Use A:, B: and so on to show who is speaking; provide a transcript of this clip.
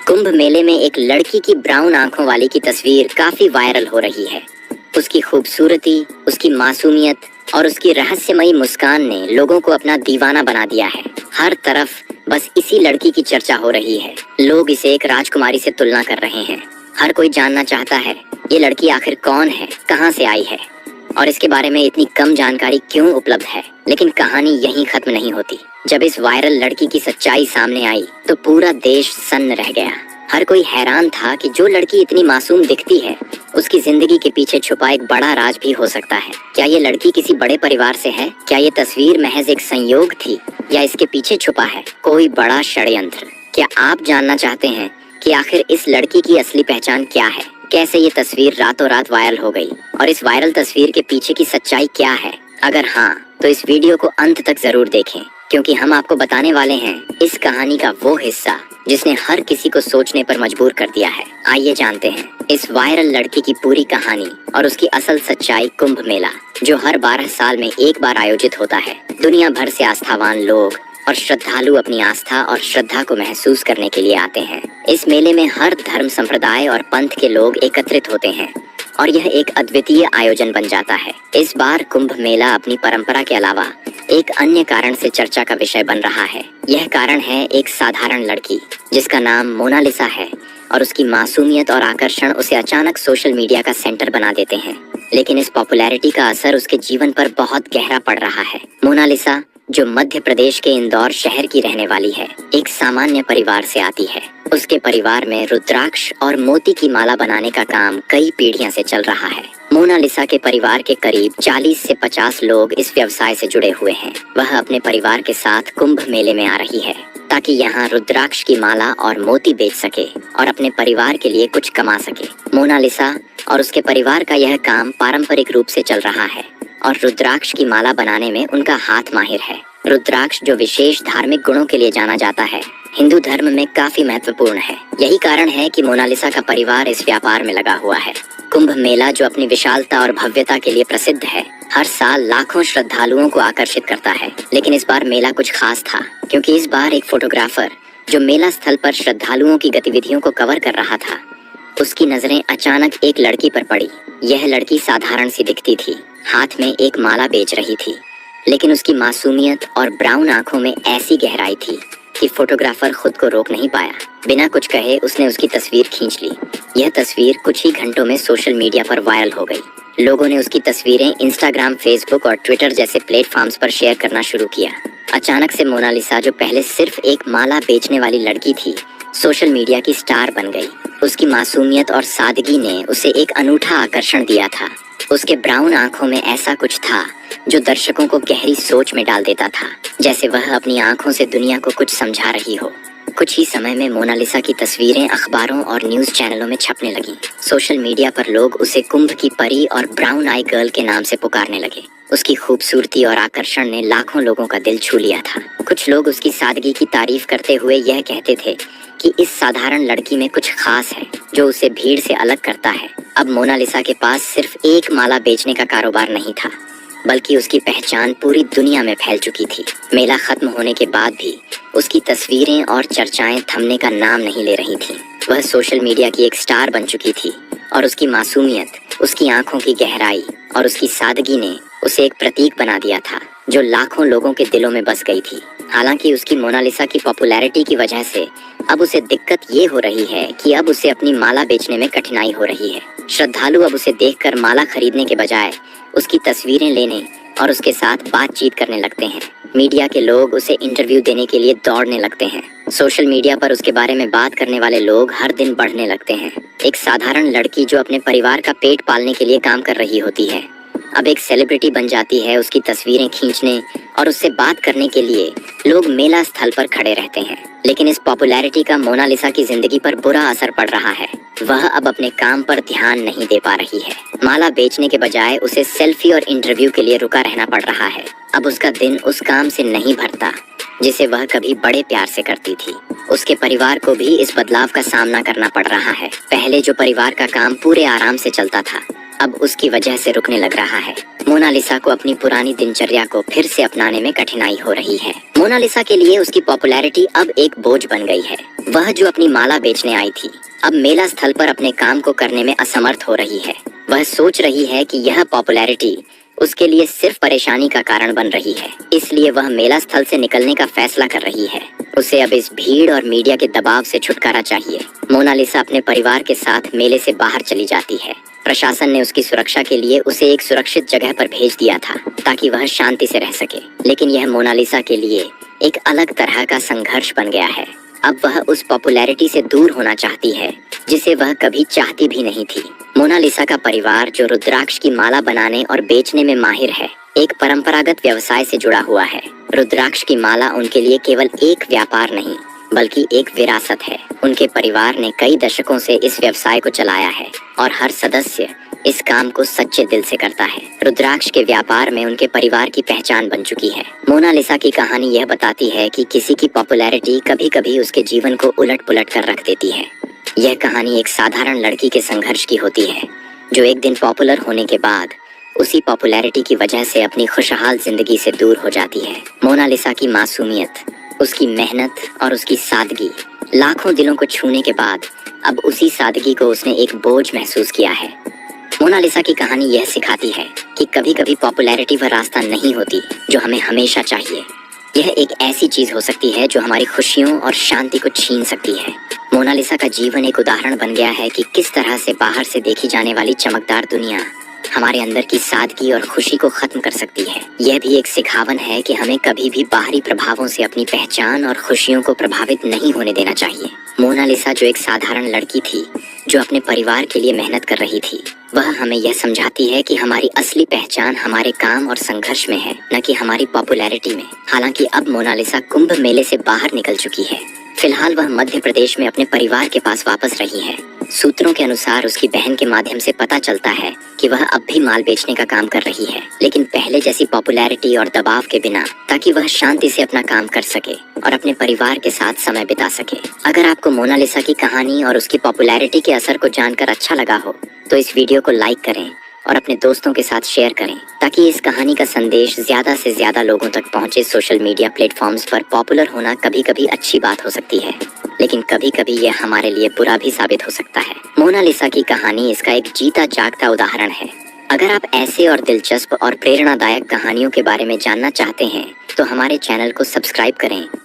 A: कुंभ मेले में एक लड़की की ब्राउन आंखों वाली की तस्वीर काफी वायरल हो रही है। उसकी खूबसूरती, उसकी मासूमियत और उसकी रहस्यमयी मुस्कान ने लोगों को अपना दीवाना बना दिया है। हर तरफ बस इसी लड़की की चर्चा हो रही है। लोग इसे एक राजकुमारी से तुलना कर रहे हैं। हर कोई जानना चाहता है ये लड़की आखिर कौन है, कहां से आई है और इसके बारे में इतनी कम जानकारी क्यों उपलब्ध है। लेकिन कहानी यहीं खत्म नहीं होती। जब इस वायरल लड़की की सच्चाई सामने आई तो पूरा देश सन्न रह गया। हर कोई हैरान था कि जो लड़की इतनी मासूम दिखती है, उसकी जिंदगी के पीछे छुपा एक बड़ा राज भी हो सकता है। क्या ये लड़की किसी बड़े परिवार से है? क्या ये तस्वीर महज एक संयोग थी या इसके पीछे छुपा है कोई बड़ा षड्यंत्र? क्या आप जानना चाहते हैं कि आखिर इस लड़की की असली पहचान क्या है? कैसे ये तस्वीर रातों रात वायरल हो गई और इस वायरल तस्वीर के पीछे की सच्चाई क्या है? अगर हाँ, तो इस वीडियो को अंत तक जरूर देखें, क्योंकि हम आपको बताने वाले हैं इस कहानी का वो हिस्सा जिसने हर किसी को सोचने पर मजबूर कर दिया है। आइए जानते हैं इस वायरल लड़की की पूरी कहानी और उसकी असल सच्चाई। कुंभ मेला, जो हर 12 साल में एक बार आयोजित होता है, दुनिया भर से आस्थावान लोग और श्रद्धालु अपनी आस्था और श्रद्धा को महसूस करने के लिए आते हैं। इस मेले में हर धर्म, संप्रदाय और पंथ के लोग एकत्रित होते हैं और यह एक अद्वितीय आयोजन बन जाता है। इस बार कुंभ मेला अपनी परंपरा के अलावा एक अन्य कारण से चर्चा का विषय बन रहा है। यह कारण है एक साधारण लड़की जिसका नाम मोनालिसा है और उसकी मासूमियत और आकर्षण उसे अचानक सोशल मीडिया का सेंटर बना देते हैं। लेकिन इस पॉपुलैरिटी का असर उसके जीवन पर बहुत गहरा पड़ रहा है। मोनालिसा, जो मध्य प्रदेश के इंदौर शहर की रहने वाली है, एक सामान्य परिवार से आती है। उसके परिवार में रुद्राक्ष और मोती की माला बनाने का काम कई पीढ़ियों से चल रहा है। मोनालिसा के परिवार के करीब 40 से 50 लोग इस व्यवसाय से जुड़े हुए हैं। वह अपने परिवार के साथ कुंभ मेले में आ रही है ताकि यहाँ रुद्राक्ष की माला और मोती बेच सके और अपने परिवार के लिए कुछ कमा सके। मोनालिसा और उसके परिवार का यह काम पारंपरिक रूप से चल रहा है और रुद्राक्ष की माला बनाने में उनका हाथ माहिर है। रुद्राक्ष, जो विशेष धार्मिक गुणों के लिए जाना जाता है, हिंदू धर्म में काफी महत्वपूर्ण है। यही कारण है कि मोनालिसा का परिवार इस व्यापार में लगा हुआ है। कुंभ मेला, जो अपनी विशालता और भव्यता के लिए प्रसिद्ध है, हर साल लाखों श्रद्धालुओं को आकर्षित करता है। लेकिन इस बार मेला कुछ खास था, क्योंकि इस बार एक फोटोग्राफर जो मेला स्थल पर श्रद्धालुओं की गतिविधियों को कवर कर रहा था, उसकी नजरें अचानक एक लड़की पर पड़ी। यह लड़की साधारण सी दिखती थी, हाथ में एक माला बेच रही थी, लेकिन उसकी मासूमियत और ब्राउन आंखों में ऐसी गहराई थी कि फोटोग्राफर खुद को रोक नहीं पाया। बिना कुछ कहे उसने उसकी तस्वीर खींच ली। यह तस्वीर कुछ ही घंटों में सोशल मीडिया पर वायरल हो गई। लोगों ने उसकी तस्वीरें इंस्टाग्राम, फेसबुक और ट्विटर जैसे प्लेटफॉर्म्स पर शेयर करना शुरू किया। अचानक से मोनालिसा, जो पहले सिर्फ एक माला बेचने वाली लड़की थी, सोशल मीडिया की स्टार बन गई। उसकी मासूमियत और सादगी ने उसे एक अनूठा आकर्षण दिया था। उसके ब्राउन आंखों में ऐसा कुछ था जो दर्शकों को गहरी सोच में डाल देता था, जैसे वह अपनी आंखों से दुनिया को कुछ समझा रही हो। कुछ ही समय में मोनालिसा की तस्वीरें अखबारों और न्यूज चैनलों में छपने लगी। सोशल मीडिया पर लोग उसे कुंभ की परी और ब्राउन आई गर्ल के नाम से पुकारने लगे। उसकी खूबसूरती और आकर्षण ने लाखों लोगों का दिल छू लिया था। कुछ लोग उसकी सादगी की तारीफ करते हुए यह कहते थे कि इस साधारण लड़की में कुछ खास है जो उसे भीड़ से अलग करता है। अब मोनालिसा के पास सिर्फ एक माला बेचने का कारोबार नहीं था, बल्कि उसकी पहचान पूरी दुनिया में फैल चुकी थी। मेला खत्म होने के बाद भी उसकी तस्वीरें और चर्चाएं थमने का नाम नहीं ले रही थीं। वह सोशल मीडिया की एक स्टार बन चुकी थी और उसकी मासूमियत, उसकी आंखों की गहराई और उसकी सादगी ने उसे एक प्रतीक बना दिया था जो लाखों लोगों के दिलों में बस गई थी। हालांकि उसकी मोनालिसा की पॉपुलैरिटी की वजह से अब उसे दिक्कत ये हो रही है कि अब उसे अपनी माला बेचने में कठिनाई हो रही है। श्रद्धालु अब उसे देखकर माला खरीदने के बजाय उसकी तस्वीरें लेने और उसके साथ बातचीत करने लगते हैं। मीडिया के लोग उसे इंटरव्यू देने के लिए दौड़ने लगते हैं। सोशल मीडिया पर उसके बारे में बात करने वाले लोग हर दिन बढ़ने लगते हैं। एक साधारण लड़की जो अपने परिवार का पेट पालने के लिए काम कर रही होती है, अब एक सेलिब्रिटी बन जाती है। उसकी तस्वीरें खींचने और उससे बात करने के लिए लोग मेला स्थल पर खड़े रहते हैं। लेकिन इस पॉपुलैरिटी का मोनालिसा की जिंदगी पर बुरा असर पड़ रहा है। वह अब अपने काम पर ध्यान नहीं दे पा रही है। माला बेचने के बजाय उसे सेल्फी और इंटरव्यू के लिए रुका रहना पड़ रहा है। अब उसका दिन उस काम से नहीं भरता जिसे वह कभी बड़े प्यार से करती थी। उसके परिवार को भी इस बदलाव का सामना करना पड़ रहा है। पहले जो परिवार का काम पूरे आराम से चलता था, अब उसकी वजह से रुकने लग रहा है। मोनालिसा को अपनी पुरानी दिनचर्या को फिर से अपनाने में कठिनाई हो रही है। मोनालिसा के लिए उसकी पॉपुलैरिटी अब एक बोझ बन गई है। वह जो अपनी माला बेचने आई थी, अब मेला स्थल पर अपने काम को करने में असमर्थ हो रही है। वह सोच रही है कि यह पॉपुलैरिटी उसके लिए सिर्फ परेशानी का कारण बन रही है, इसलिए वह मेला स्थल से निकलने का फैसला कर रही है। उसे अब इस भीड़ और मीडिया के दबाव से छुटकारा चाहिए। मोनालिसा अपने परिवार के साथ मेले से बाहर चली जाती है। प्रशासन ने उसकी सुरक्षा के लिए उसे एक सुरक्षित जगह पर भेज दिया था ताकि वह शांति से रह सके, लेकिन यह मोनालिसा के लिए एक अलग तरह का संघर्ष बन गया है। अब वह उस पॉपुलैरिटी से दूर होना चाहती है जिसे वह कभी चाहती भी नहीं थी। मोनालिसा का परिवार, जो रुद्राक्ष की माला बनाने और बेचने में माहिर है, एक परंपरागत व्यवसाय से जुड़ा हुआ है। रुद्राक्ष की माला उनके लिए केवल एक व्यापार नहीं बल्कि एक विरासत है। उनके परिवार ने कई दशकों से इस व्यवसाय को चलाया है और हर सदस्य इस काम को सच्चे दिल से करता है। रुद्राक्ष के व्यापार में उनके परिवार की पहचान बन चुकी है। मोनालिसा की कहानी यह बताती है कि किसी की पॉपुलैरिटी कभी कभी उसके जीवन को उलट पुलट कर रख देती है। यह कहानी एक साधारण लड़की के संघर्ष की होती है जो एक दिन पॉपुलर होने के बाद उसी पॉपुलैरिटी की वजह से अपनी खुशहाल जिंदगी से दूर हो जाती है। मोनालिसा की मासूमियत, उसकी मेहनत और उसकी सादगी लाखों दिलों को छूने के बाद अब उसी सादगी को उसने एक बोझ महसूस किया है। मोनालिसा की कहानी यह सिखाती है कि कभी कभी पॉपुलैरिटी वह रास्ता नहीं होती जो हमें हमेशा चाहिए। यह एक ऐसी चीज हो सकती है जो हमारी खुशियों और शांति को छीन सकती है। मोनालिसा का जीवन एक उदाहरण बन गया है कि किस तरह से बाहर से देखी जाने वाली चमकदार दुनिया हमारे अंदर की सादगी और खुशी को खत्म कर सकती है। यह भी एक सिखावन है कि हमें कभी भी बाहरी प्रभावों से अपनी पहचान और खुशियों को प्रभावित नहीं होने देना चाहिए। मोनालिसा, जो एक साधारण लड़की थी जो अपने परिवार के लिए मेहनत कर रही थी, वह हमें यह समझाती है कि हमारी असली पहचान हमारे काम और संघर्ष में है, न कि हमारी पॉपुलैरिटी में। हालांकि अब मोनालिसा कुंभ मेले से बाहर निकल चुकी है। फिलहाल वह मध्य प्रदेश में अपने परिवार के पास वापस रही है। सूत्रों के अनुसार उसकी बहन के माध्यम से पता चलता है कि वह अब भी माल बेचने का काम कर रही है, लेकिन पहले जैसी पॉपुलैरिटी और दबाव के बिना, ताकि वह शांति से अपना काम कर सके और अपने परिवार के साथ समय बिता सके। अगर आपको मोनालिसा की कहानी और उसकी पॉपुलैरिटी के असर को जानकर अच्छा लगा हो तो इस वीडियो को लाइक करें और अपने दोस्तों के साथ शेयर करें ताकि इस कहानी का संदेश ज्यादा से ज्यादा लोगों तक पहुंचे। सोशल मीडिया प्लेटफॉर्म्स पर पॉपुलर होना कभी कभी अच्छी बात हो सकती है, लेकिन कभी कभी यह हमारे लिए बुरा भी साबित हो सकता है। मोनालिसा की कहानी इसका एक जीता जागता उदाहरण है। अगर आप ऐसे और दिलचस्प और प्रेरणादायक कहानियों के बारे में जानना चाहते हैं तो हमारे चैनल को सब्सक्राइब करें